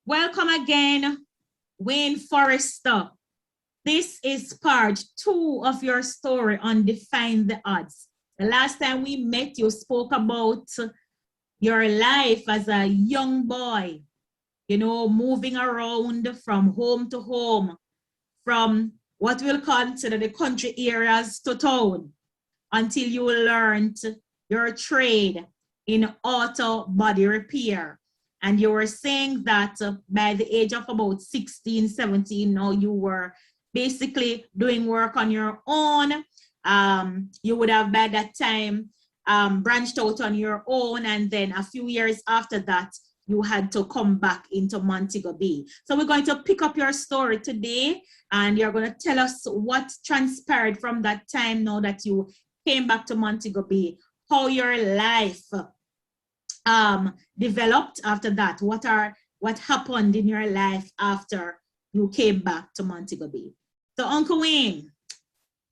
Welcome again, Wayne Forrester. This is part 2 of your story on Define the Odds. The last time we met, you spoke about your life as a young boy, moving around from home to home, from what we'll consider the country areas to town, until you learned your trade in auto body repair. And you were saying that by the age of about 16, 17, now you were basically doing work on your own. You would have by that time branched out on your own, and then a few years after that, you had to come back into Montego Bay. So we're going to pick up your story today, and you're going to tell us what transpired from that time now that you came back to Montego Bay, how your life developed after that. What happened in your life after you came back to Montego Bay? So Uncle Wayne,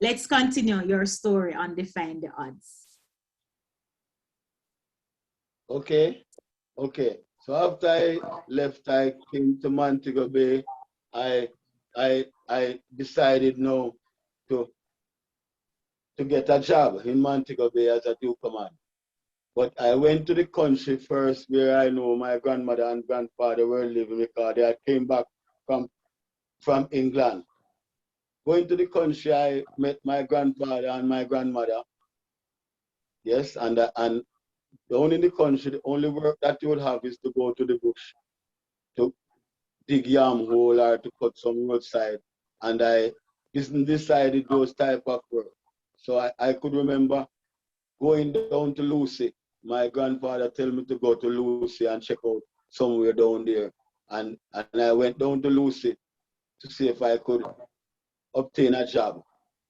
let's continue your story on Define the Odds. Okay. So after I left, I came to Montego Bay. I decided now to get a job in Montego Bay as a due command. But I went to the country first, where I know my grandmother and grandfather were living, because they had came back from England. Going to the country, I met my grandfather and my grandmother. Yes, and down in the country, the only work that you would have is to go to the bush to dig yam hole or to cut some roadside. And I decided those type of work. So I could remember going down to Lucy. My grandfather told me to go to Lucy and check out somewhere down there. And I went down to Lucy to see if I could obtain a job.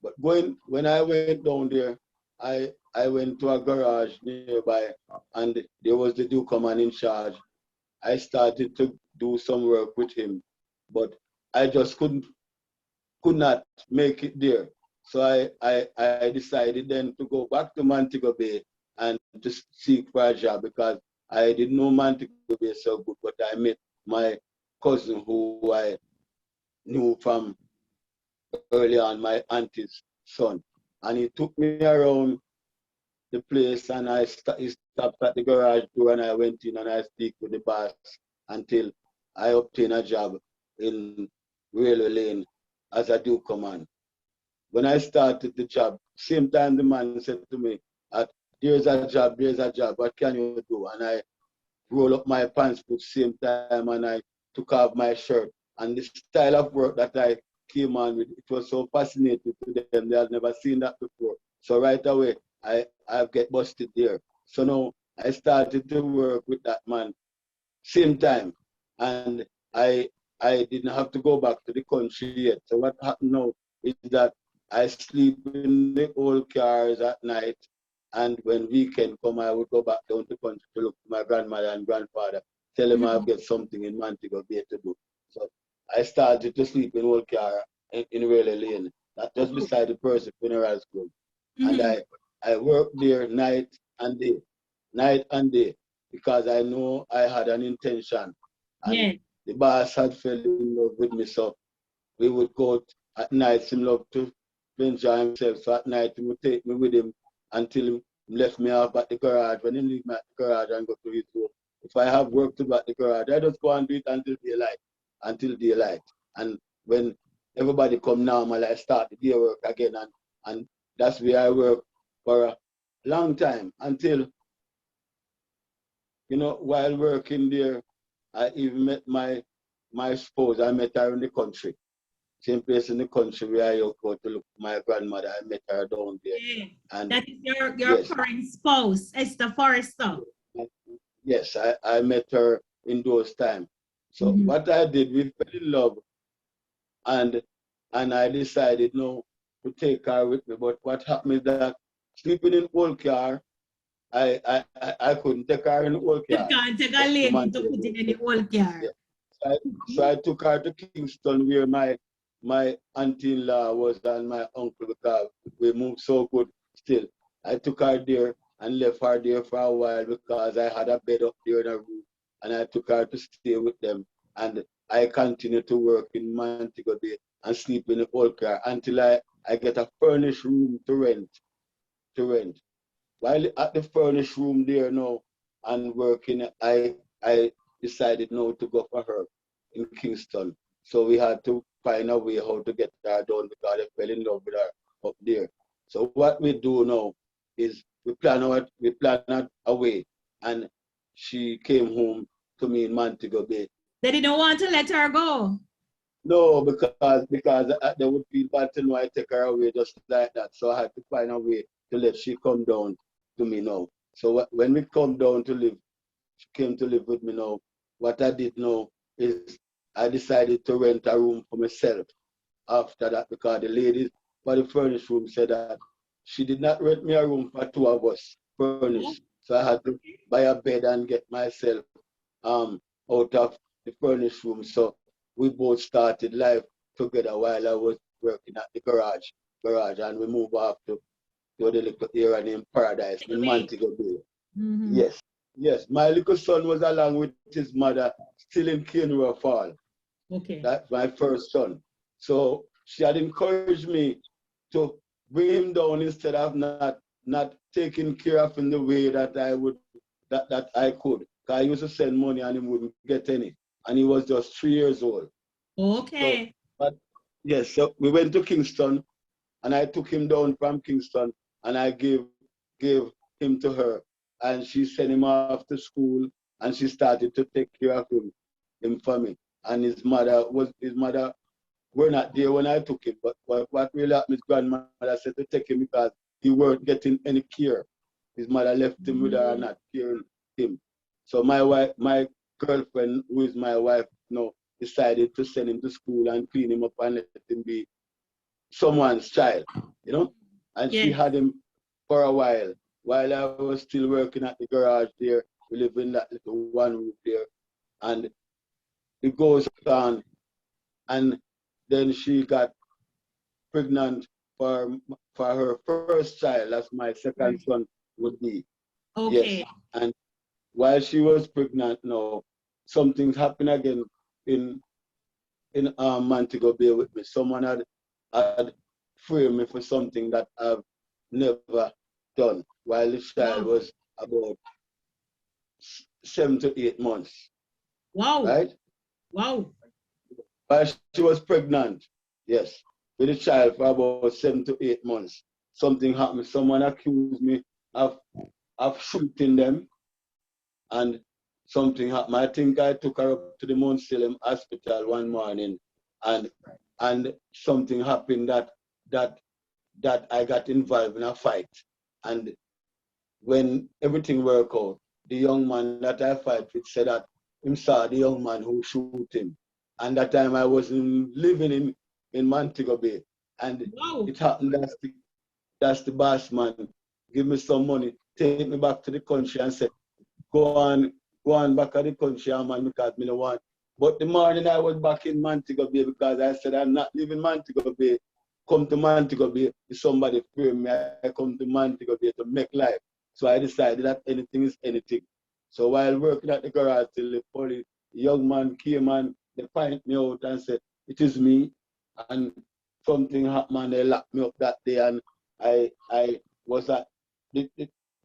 But when I went down there, I went to a garage nearby, and there was the Duke man in charge. I started to do some work with him, but I just could not make it there. So I decided then to go back to Montego Bay and to seek for a job, because I didn't know Montego Bay so good, but I met my cousin who I knew from early on, my auntie's son. And he took me around the place, and he stopped at the garage door, and I went in and I speak with the boss until I obtained a job in Railway Lane as a due command. When I started the job, same time the man said to me, there's a job, what can you do? And I roll up my pants at the same time, and I took off my shirt. And the style of work that I came on with, it was so fascinating to them. They had never seen that before. So right away, I get busted there. So now I started to work with that man same time. And I didn't have to go back to the country yet. So what happened now is that I sleep in the old cars at night, and when weekend come, I would go back down to the country to look for my grandmother and grandfather, tell them I'll get something in Montego Bay to do. So I started to sleep in old car in Railway Lane, that just beside the Percy Funeral School. And I worked there night and day, because I know I had an intention. And the boss had fell in love with me, so we would go at night, him love to enjoy himself. So at night he would take me with him until he left me off at the garage. When he leave me at the garage and go to his work, if I have work to do at the garage, I just go and do it until daylight. And when everybody come normal, I start the day work again, and that's where I work for a long time, until, while working there, I even met my spouse. I met her in the country. Same place in the country where I go to look for my grandmother. I met her down there. Yeah. And that is your current spouse, Esther Forrester. Yes, I met her in those times. So what I did, we fell in love, and I decided no to take her with me. But what happened is that sleeping in old car, I couldn't take her in the old car. You can't take a lady to put it in the old car. Yeah. So I took her to Kingston, where my auntie-in-law was and my uncle, because we moved so good still. I took her there and left her there for a while, because I had a bed up there in a room, and I took her to stay with them. and I continue to work in Montego Bay and sleep in the old car until I get a furnished room to rent. While at the furnished room there now and working, I decided now to go for her in Kingston. So we had to find a way how to get her done because I fell in love with her up there. So what we do now is we plan out a way, and she came home to me in Montego Bay. They didn't want to let her go. No, because they would feel bad to know I take her away just like that. So I had to find a way to let she come down to me now. So when we come down to live, she came to live with me now. What I did now is I decided to rent a room for myself after that because the ladies for the furnished room said that she did not rent me a room for two of us furnished. So I had to buy a bed and get myself out of the furnished room. So we both started life together while I was working at the garage, and we moved off to the little area named Paradise in Montego Bay. Yes, yes. My little son was along with his mother, still in Hanover Fall. Okay. That's my first son. So she had encouraged me to bring him down instead of not taking care of him the way that I could. Because I used to send money and he wouldn't get any. And he was just 3 years old. Okay. So, but yes, so we went to Kingston and I took him down from Kingston and I gave him to her. And she sent him off to school and she started to take care of him for me. And his mother were not there when I took him. But what really happened, his grandmother said to take him because he weren't getting any care. His mother left him with her and not caring him. So my girlfriend, who is my wife now, decided to send him to school and clean him up and let him be someone's child, And she had him for a while I was still working at the garage there. We live in that little one room there. And it goes on. And then she got pregnant for her first child. That's my second son would be. Okay. Yes. And while she was pregnant now, something happened again in Montego Bay with me. Someone had framed me for something that I've never done while the child was about 7 to 8 months. Wow. Right? Wow. While she was pregnant, yes, with the child for about 7 to 8 months. Something happened. Someone accused me of shooting them, and something happened. I think I took her up to the Mount Salem hospital one morning, and something happened that I got involved in a fight. And when everything worked out, the young man that I fight with said that him saw the young man who shoot him. And that time I was living in Montego Bay. And it happened that's the boss man give me some money, take me back to the country and said, go on back to the country, man, because me no want. But the morning I was back in Montego Bay because I said I'm not leaving Montego Bay. Come to Montego Bay, if somebody frame me, I come to Montego Bay to make life. So I decided that anything is anything. So while working at the garage till the young man came and they find me out and said, it is me. And something happened and they locked me up that day and I was at the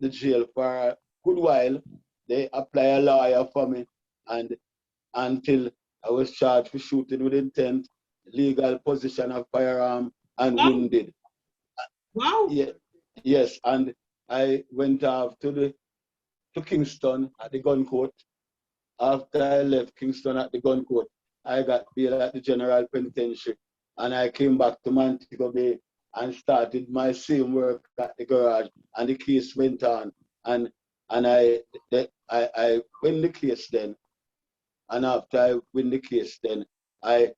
jail for a good while. They apply a lawyer for me and until I was charged for shooting with intent, legal possession of firearm and wounded. Wow. Yeah, yes, and I went off to Kingston at the gun court. After I left Kingston at the gun court, I got bail at the General Penitentiary and I came back to Montego Bay and started my same work at the garage and the case went on and I win the case then, and after I win the case then I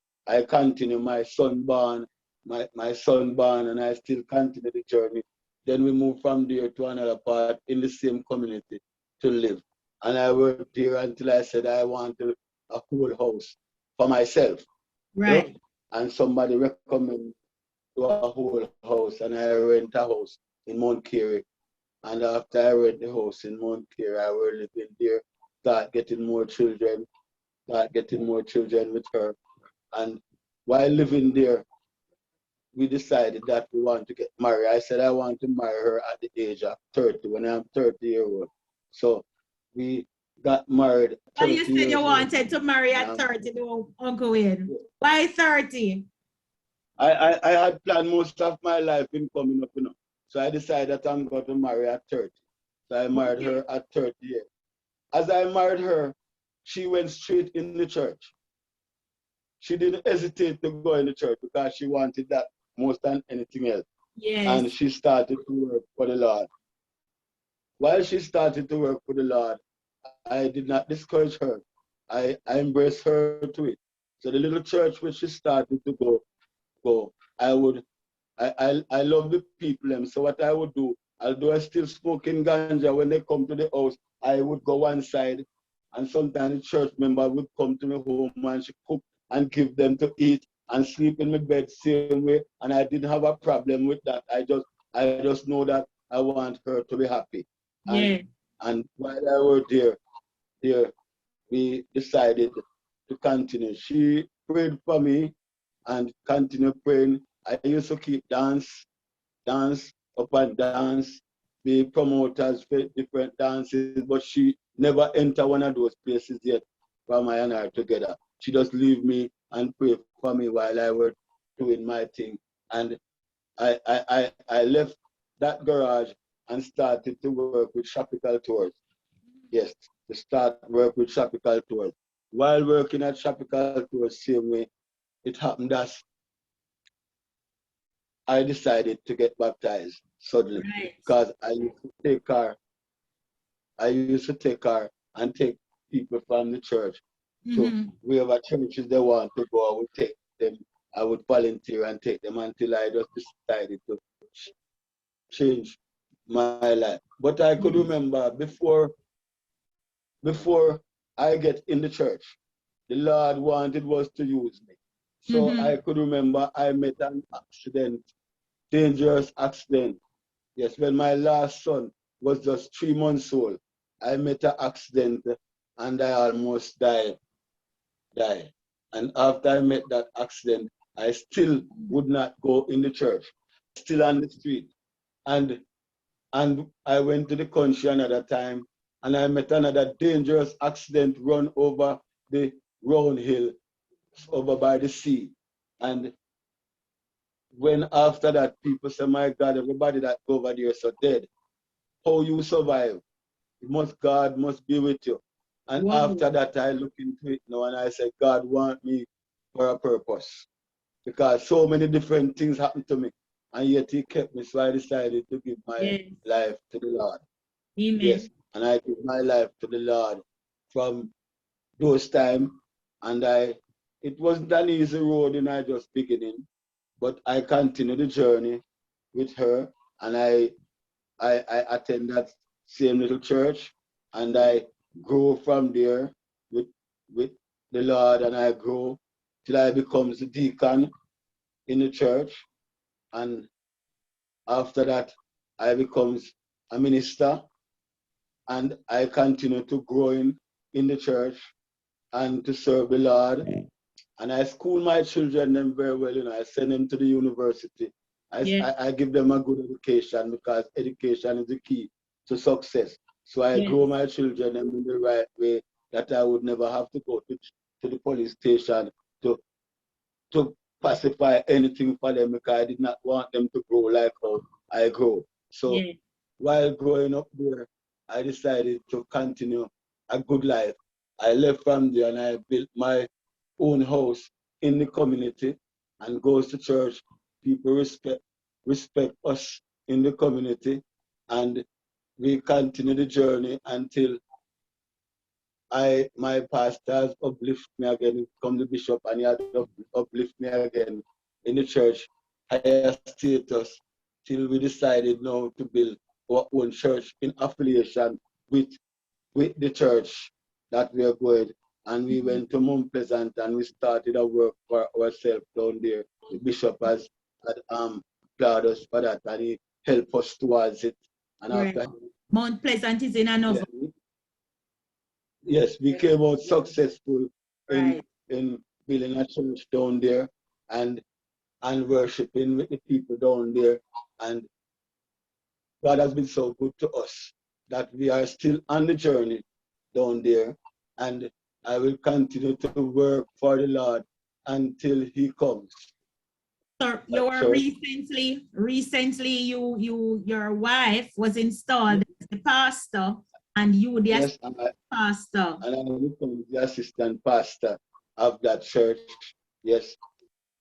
continue my son born and I still continue the journey. Then we moved from there to another part in the same community to live. And I worked there until I said I wanted a whole house for myself. Right. And somebody recommended to a whole house and I rent a house in Mt Carey. And after I rent the house in Mt Carey, I was living there, start getting more children. start getting more children with her. And while living there, we decided that we want to get married. I said I want to marry her at the age of 30, when I'm 30 years old. So we got married But 30 you said you years old. wanted to marry at 30, though, Uncle Wayne. Why 30? I had planned most of my life in coming up, So I decided that I'm going to marry at 30. So I married her at 30 years. As I married her, she went straight in the church. She didn't hesitate to go in the church because she wanted that more than anything else. Yes. And she started to work for the Lord. While she started to work for the Lord, I did not discourage her. I embraced her to it. So the little church where she started to go, I love the people. So what I would do, although I still smoking ganja, when they come to the house, I would go one side, and sometimes the church member would come to my home and she cook and give them to eat and sleep in my bed same way. And I didn't have a problem with that. I just know that I want her to be happy. Yeah. And while I was there, we decided to continue. She prayed for me and continued praying. I used to keep dance up and dance, be promoters for different dances, but she never entered one of those places yet from I and her together. She just leave me and pray for me while I was doing my thing. And I left that garage and started to work with Tropical Tours. Yes, to start work with Tropical Tours. While working at Tropical Tours, same way, it happened that I decided to get baptized suddenly, because I used to take car and take people from the church to wherever churches they want to go. I would take them. I would volunteer and take them until I just decided to change my life. But I could remember before I get in the church, the Lord wanted was to use me. So I could remember I met an accident, dangerous accident. Yes, when my last son was just 3 months old, I met an accident and I almost died. And after I met that accident, I still would not go in the church, still on the street. And I went to the country another time and I met another dangerous accident run over the round hill over by the sea. And when after that people say, my God, everybody that go over there is so dead. How you survive? God must be with you. And after that, I look into it now and I said, God want me for a purpose. Because so many different things happened to me. And yet he kept me, so I decided to give my life to the Lord. Amen. Yes, and I give my life to the Lord from those times. And it wasn't an easy road in I just beginning, but I continued the journey with her, and I attend that same little church, and I grow from there with the Lord, and I grow till I becomes the deacon in the church, and after that I becomes a minister, and I continue to grow in the church and to serve the Lord. And I school my children them very well, I send them to the university. I give them a good education, because education is the key to success. So I grow my children in the right way, that I would never have to go to the police station to pacify anything for them, because I did not want them to grow like how I grow. So while growing up there, I decided to continue a good life. I left from there and I built my own house in the community and goes to church. People respect us in the community, and we continue the journey until my pastors uplift me again, become the bishop, and he had to uplift me again in the church, higher status, till we decided now to build our own church in affiliation with the church that we are going. And we went to Mount Pleasant and we started a work for ourselves down there. The bishop had applauded us for that, and he helped us towards it. And after Mount Pleasant is in Hanover. Yes, we came out successful in building a church down there and worshiping with the people down there. And God has been so good to us that we are still on the journey down there. And I will continue to work for the Lord until He comes. So you were recently your wife was installed as the pastor, and you the assistant pastor. And I become the assistant pastor of that church. Yes.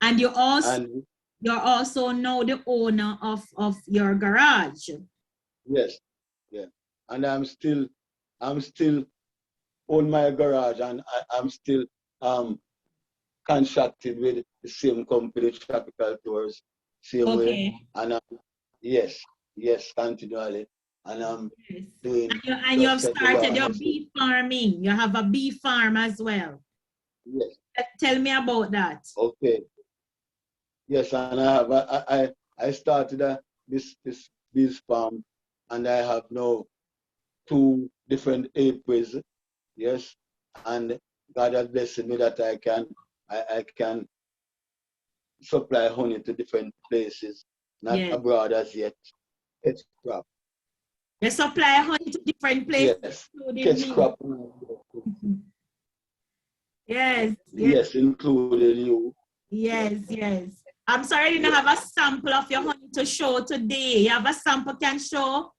And you're also now the owner of your garage. Yes. Yeah. And I'm still own my garage, and I'm still contracted with the same company, Tropical Tours, same way. And yes, continually. And I'm doing. And you have started your bee farming. You have a bee farm as well. Yes. Tell me about that. Okay. Yes, and I started this bee farm, and I have now 2 different apiaries. Yes, and God has blessed me that I can supply honey to different places, not abroad as yet. Catch crop. You supply honey to different places. Yes, catch crop. Yes. Yes, including you. Yes. I'm sorry I didn't have a sample of your honey to show today. You have a sample can show?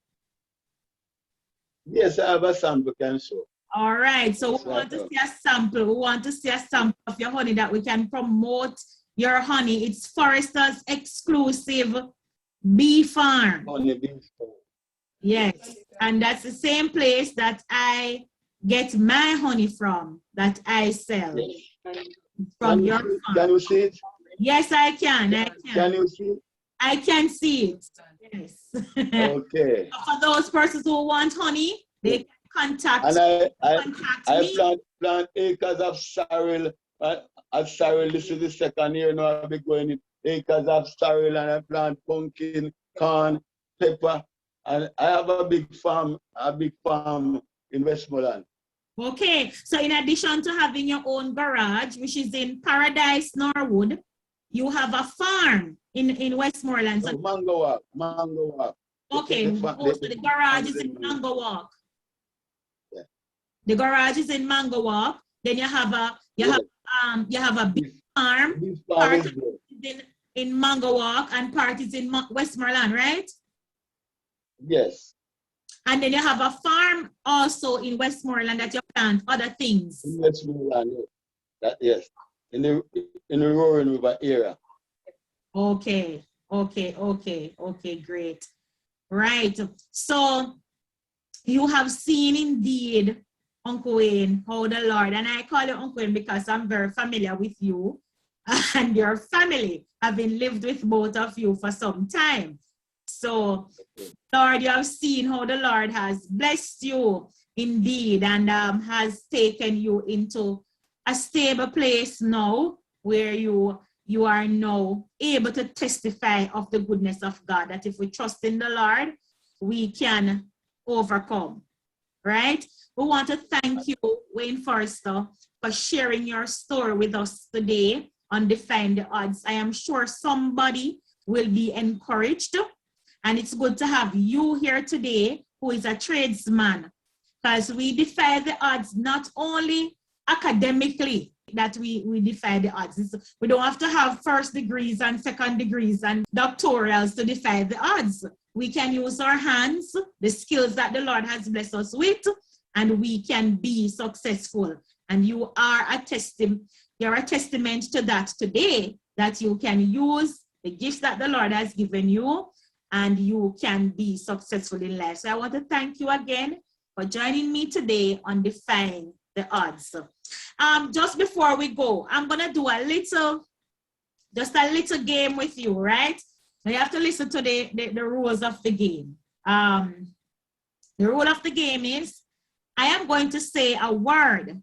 Yes, I have a sample can show. All right, so we want to see a sample. We want to see a sample of your honey that we can promote your honey. It's Forrester's exclusive bee farm. Honey bee farm. Yes, and that's the same place that I get my honey from, that I sell. Yes. From your farm. Can you see it? Yes, I can. Can you see it? I can see it. Yes. Okay. For those persons who want honey, they can contact me. I plant acres of sorrel. Sorrel, this is the second year now I'll be going in acres of sorrel, and I plant pumpkin, corn, pepper, and I have a big farm in Westmoreland. Okay, so in addition to having your own garage, which is in Paradise, Norwood, you have a farm in Westmoreland. So Mango Walk. Okay, so the garage is in Mango Walk. Yeah. The garage is in Mango Walk. Then you have a big farm. Part is in Mango Walk and part is in Westmoreland, right? Yes. And then you have a farm also in Westmoreland that you plant other things. In Westmoreland, yes. In the Roaring River area. Okay, great. Right. So you have seen indeed, Uncle Wayne, how the Lord, and I call you Uncle Wayne because I'm very familiar with you and your family, having lived with both of you for some time. So, Lord, you have seen how the Lord has blessed you indeed, and has taken you into a stable place now where you are now able to testify of the goodness of God, that if we trust in the Lord, we can overcome, right? We want to thank you, Wayne Forrester, for sharing your story with us today on Defying the Odds. I am sure somebody will be encouraged, and it's good to have you here today who is a tradesman, because we defy the odds not only academically, that we defy the odds. We don't have to have first degrees and second degrees and doctorals to defy the odds. We can use our hands, the skills that the Lord has blessed us with, and we can be successful. And you are you're a testament to that today, that you can use the gifts that the Lord has given you and you can be successful in life. So I want to thank you again for joining me today on Defying the Odds. Just before we go, I'm gonna do a little game with you, right? Now you have to listen to the rules of the game. The rule of the game is I am going to say a word,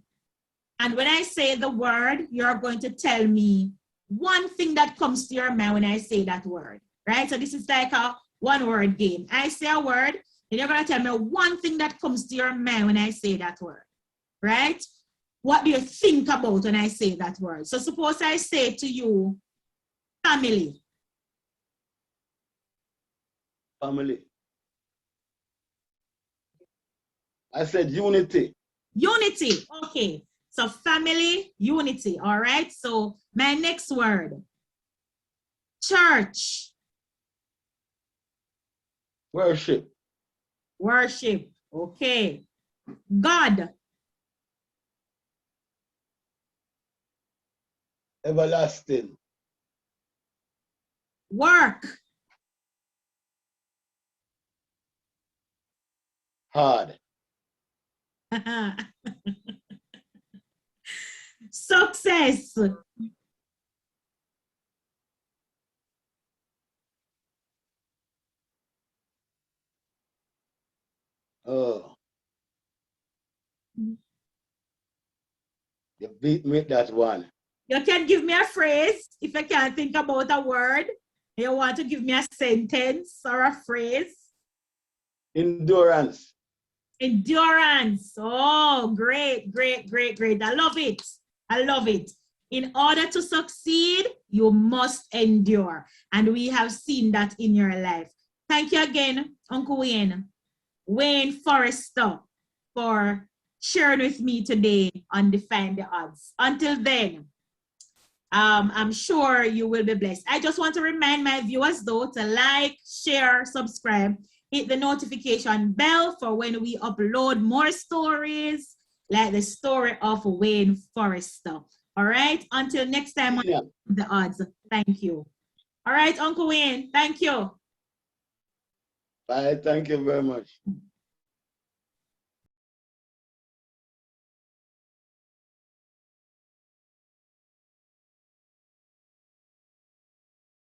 and when I say the word, you're going to tell me one thing that comes to your mind when I say that word, right? So this is like a one-word game. I say a word, and you're going to tell me one thing that comes to your mind when I say that word, right? What do you think about when I say that word? So suppose I say to you, family. Family. I said unity. Unity. Okay. So family, unity. All right. So my next word, church. Worship. Worship. Okay. God. Everlasting. Work. Hard. Success. Oh. You beat me with that one. You can give me a phrase if you can't think about a word. You want to give me a sentence or a phrase. Endurance. Endurance. Oh, great, great, great, great. I love it. I love it. In order to succeed, you must endure. And we have seen that in your life. Thank you again, Uncle Wayne Forrester, for sharing with me today on Define the Odds. Until then, I'm sure you will be blessed. I just want to remind my viewers, though, to like, share, subscribe, hit the notification bell for when we upload more stories, like the story of Wayne Forrester. All right? Until next time on The Odds. Thank you. All right, Uncle Wayne. Thank you. Bye. Thank you very much.